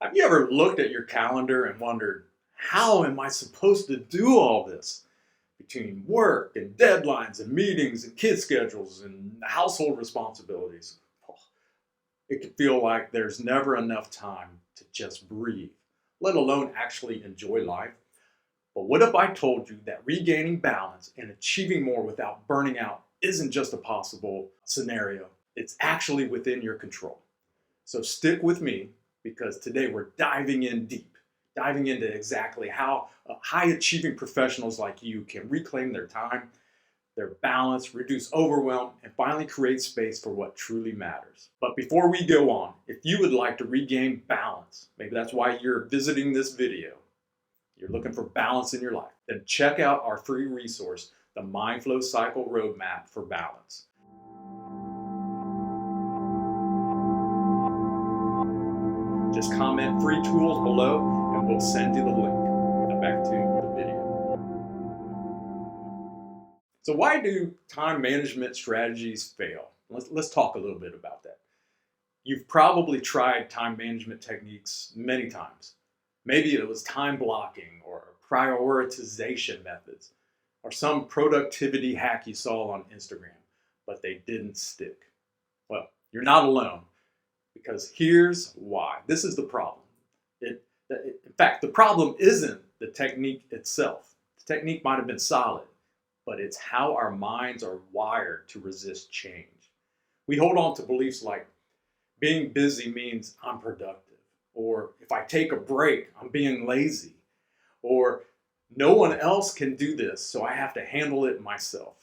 Have you ever looked at your calendar and wondered, how am I supposed to do all this? Between work and deadlines and meetings and kid schedules and household responsibilities. It can feel like there's never enough time to just breathe, let alone actually enjoy life. But what if I told you that regaining balance and achieving more without burning out isn't just a possible scenario, it's actually within your control? So stick with me because today we're diving in deep, diving into exactly how high achieving professionals like you can reclaim their time, their balance, reduce overwhelm, and finally create space for what truly matters. But before we go on, if you would like to regain balance, maybe that's why you're visiting this video, you're looking for balance in your life, then check out our free resource, the Mind Flow Cycle Roadmap for Balance. Just comment free tools below and we'll send you the link. Now back to the video. So why do time management strategies fail? Let's talk a little bit about that. You've probably tried time management techniques many times. Maybe it was time blocking or prioritization methods or some productivity hack you saw on Instagram, but they didn't stick. Well, you're not alone. Because here's why. This is the problem. In fact, the problem isn't the technique itself. The technique might have been solid, but it's how our minds are wired to resist change. We hold on to beliefs like being busy means I'm productive, or if I take a break, I'm being lazy, or no one else can do this, so I have to handle it myself.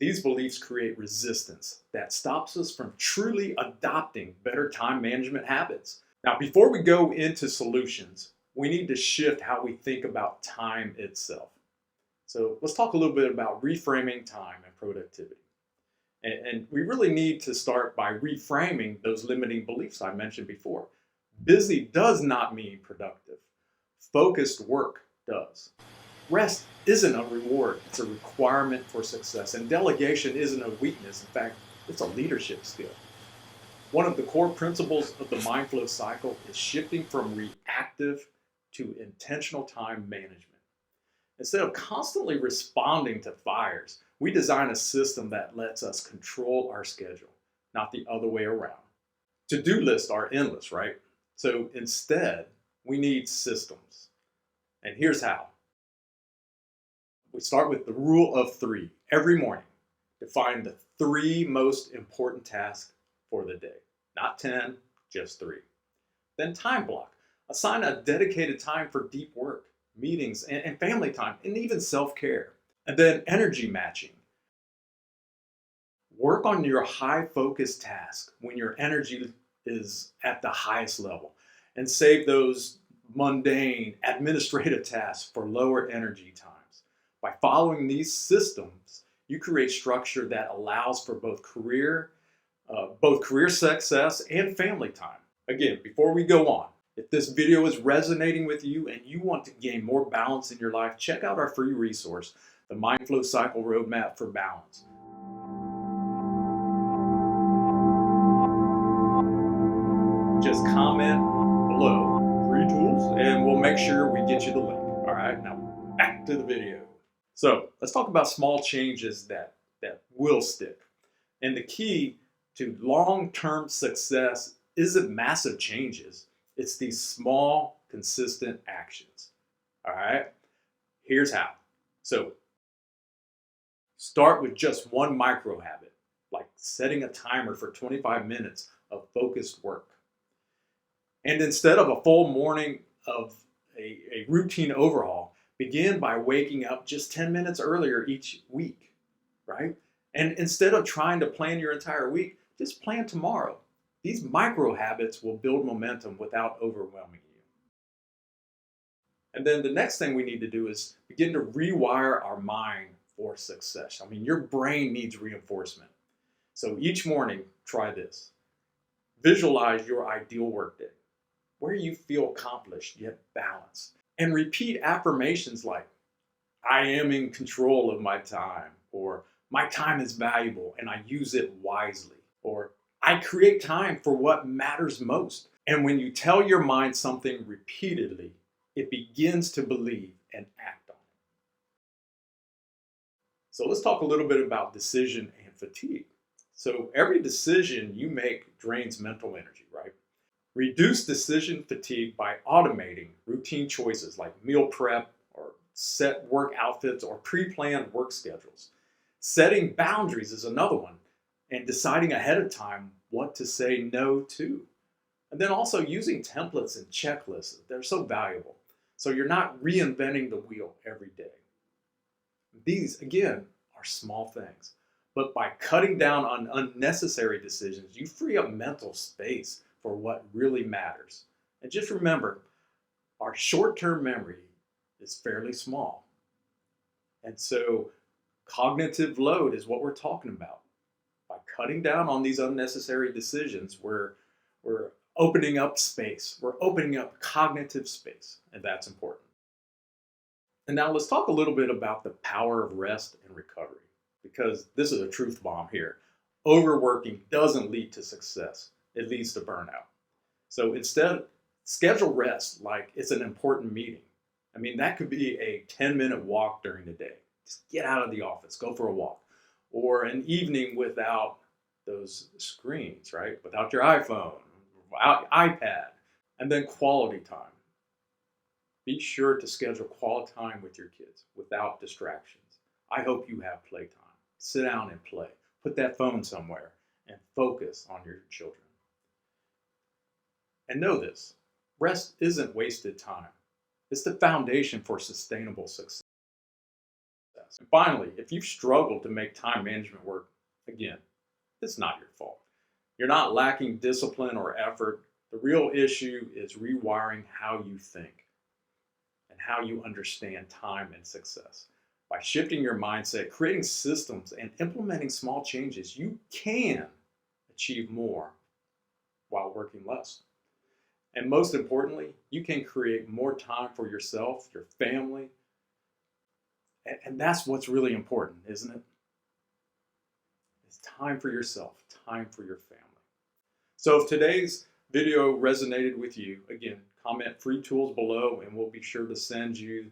These beliefs create resistance that stops us from truly adopting better time management habits. Now, before we go into solutions, we need to shift how we think about time itself. So let's talk a little bit about reframing time and productivity. And we really need to start by reframing those limiting beliefs I mentioned before. Busy does not mean productive. Focused work does. Rest isn't a reward, it's a requirement for success. And delegation isn't a weakness. In fact, it's a leadership skill. One of the core principles of the Mind Flow cycle is shifting from reactive to intentional time management. Instead of constantly responding to fires, we design a system that lets us control our schedule, not the other way around. To-do lists are endless, right? So instead, we need systems. And here's how. We start with the rule of 3. Every morning, define the 3 most important tasks for the day. Not 10, just 3. Then time block. Assign a dedicated time for deep work, meetings, and family time, and even self-care. And then energy matching. Work on your high focus task when your energy is at the highest level, and save those mundane administrative tasks for lower energy times. By following these systems, you create structure that allows for both career success and family time. Again, before we go on, if this video is resonating with you and you want to gain more balance in your life, check out our free resource, the Mind Flow Cycle Roadmap for Balance. Just comment below 3 tools and we'll make sure we get you the link. All right, now back to the video. So let's talk about small changes that will stick. And the key to long-term success isn't massive changes. It's these small, consistent actions. All right, here's how. So start with just one micro habit, like setting a timer for 25 minutes of focused work. And instead of a full morning of a routine overhaul, begin by waking up just 10 minutes earlier each week, right? And instead of trying to plan your entire week, just plan tomorrow. These micro habits will build momentum without overwhelming you. And then the next thing we need to do is begin to rewire our mind for success. I mean, your brain needs reinforcement. So each morning, try this. Visualize your ideal workday, where you feel accomplished yet balanced. And repeat affirmations like, I am in control of my time, or my time is valuable and I use it wisely, or I create time for what matters most. And when you tell your mind something repeatedly, it begins to believe and act on it. So let's talk a little bit about decision and fatigue. So every decision you make drains mental energy, right? Reduce decision fatigue by automating routine choices like meal prep or set work outfits or pre-planned work schedules. Setting boundaries is another one, and deciding ahead of time what to say no to. And then also using templates and checklists. They're so valuable. So you're not reinventing the wheel every day. These, again, are small things. But by cutting down on unnecessary decisions, you free up mental space for what really matters. And just remember, our short-term memory is fairly small. And so cognitive load is what we're talking about. By cutting down on these unnecessary decisions, we're opening up space. We're opening up cognitive space, and that's important. And now let's talk a little bit about the power of rest and recovery, because this is a truth bomb here. Overworking doesn't lead to success. It leads to burnout. So instead, schedule rest like it's an important meeting. I mean, that could be a 10-minute walk during the day. Just get out of the office, go for a walk. Or an evening without those screens, right? Without your iPhone, without iPad. And then quality time. Be sure to schedule quality time with your kids without distractions. I hope you have playtime. Sit down and play. Put that phone somewhere and focus on your children. And know this, rest isn't wasted time. It's the foundation for sustainable success. And finally, if you've struggled to make time management work, again, it's not your fault. You're not lacking discipline or effort. The real issue is rewiring how you think and how you understand time and success. By shifting your mindset, creating systems, and implementing small changes, you can achieve more while working less. And most importantly, you can create more time for yourself, your family, and that's what's really important, isn't it? It's time for yourself, time for your family. So if today's video resonated with you, again, comment free tools below and we'll be sure to send you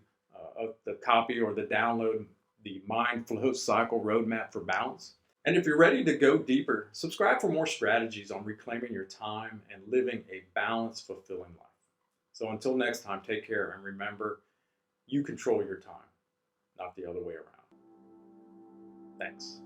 the copy or the download, the Mind Flow Cycle Roadmap for Balance. And if you're ready to go deeper, subscribe for more strategies on reclaiming your time and living a balanced, fulfilling life. So until next time, take care and remember, you control your time, not the other way around. Thanks.